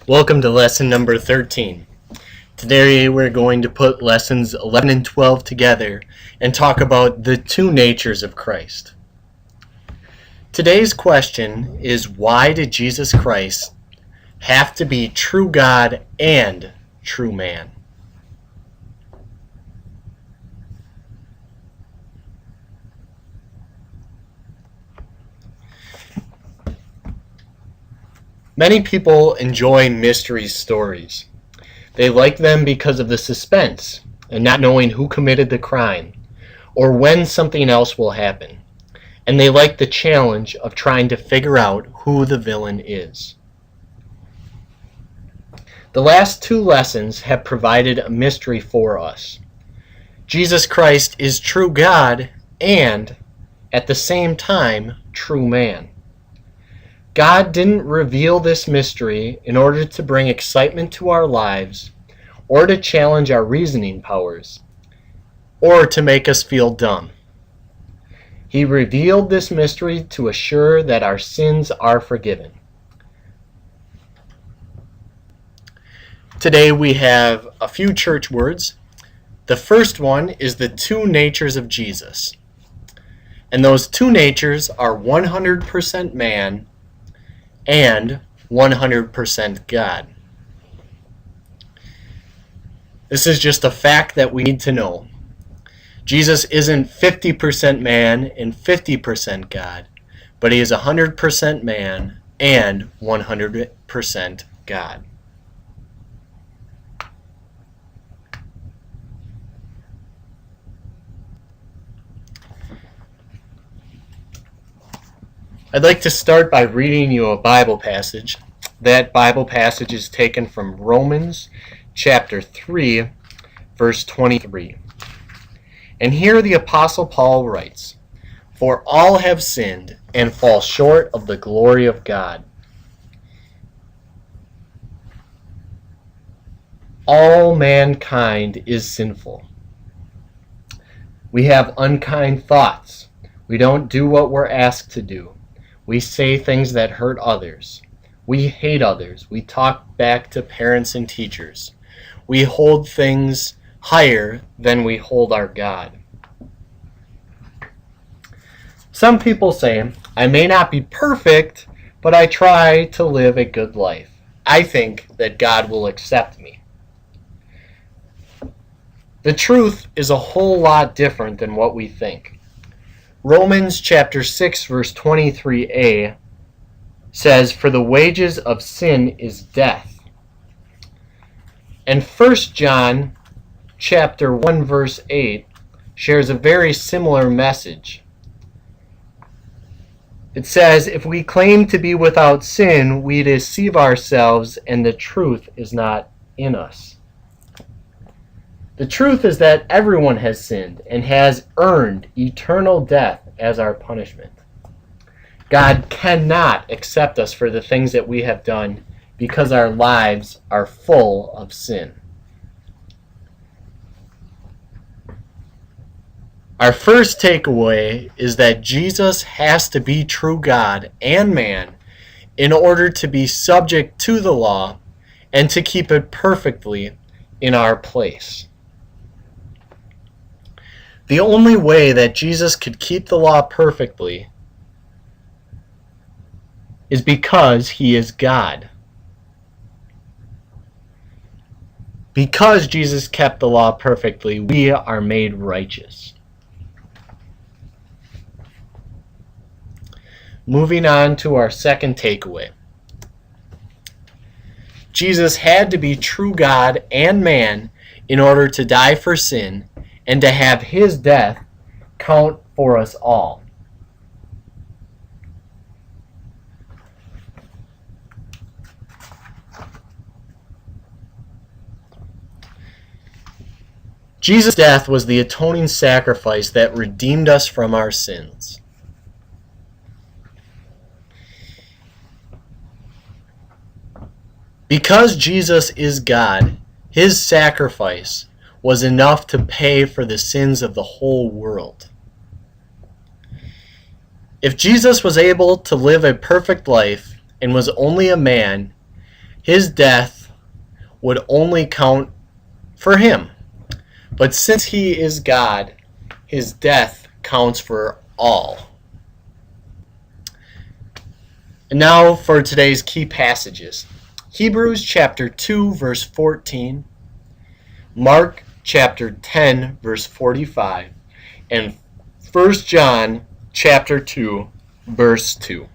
Welcome to lesson number 13. Today we're going to put lessons 11 and 12 together and talk about the two natures of Christ. Today's question is, why did Jesus Christ have to be true God and true man? Many people enjoy mystery stories. They like them because of the suspense and not knowing who committed the crime or when something else will happen. And they like the challenge of trying to figure out who the villain is. The last two lessons have provided a mystery for us. Jesus Christ is true God and, at the same time, true man. God didn't reveal this mystery in order to bring excitement to our lives, or to challenge our reasoning powers, or to make us feel dumb. He revealed this mystery to assure that our sins are forgiven. Today we have a few church words. The first one is the two natures of Jesus. And those two natures are 100% man and 100% God. This is just a fact that we need to know. Jesus isn't 50% man and 50% God, but he is 100% man and 100% God. I'd like to start by reading you a Bible passage. That Bible passage is taken from Romans chapter 3, verse 23. And here the Apostle Paul writes, "For all have sinned and fall short of the glory of God." All mankind is sinful. We have unkind thoughts. We don't do what we're asked to do. We say things that hurt others. We hate others. We talk back to parents and teachers. We hold things higher than we hold our God. Some people say, "I may not be perfect, but I try to live a good life. I think that God will accept me." The truth is a whole lot different than what we think. Romans chapter 6 verse 23a says, "For the wages of sin is death." And 1 John chapter 1 verse 8 shares a very similar message. It says, "If we claim to be without sin, we deceive ourselves and the truth is not in us." The truth is that everyone has sinned and has earned eternal death as our punishment. God cannot accept us for the things that we have done because our lives are full of sin. Our first takeaway is that Jesus has to be true God and man in order to be subject to the law and to keep it perfectly in our place. The only way that Jesus could keep the law perfectly is because he is God. Because Jesus kept the law perfectly, we are made righteous. Moving on to our second takeaway. Jesus had to be true God and man in order to die for sin and to have his death count for us all. Jesus' death was the atoning sacrifice that redeemed us from our sins. Because Jesus is God, his sacrifice was enough to pay for the sins of the whole world. If Jesus was able to live a perfect life and was only a man, his death would only count for him. But since he is God, his death counts for all. And now for today's key passages. Hebrews chapter 2, verse 14, Mark chapter 10, verse 45, and 1 John chapter 2, verse 2.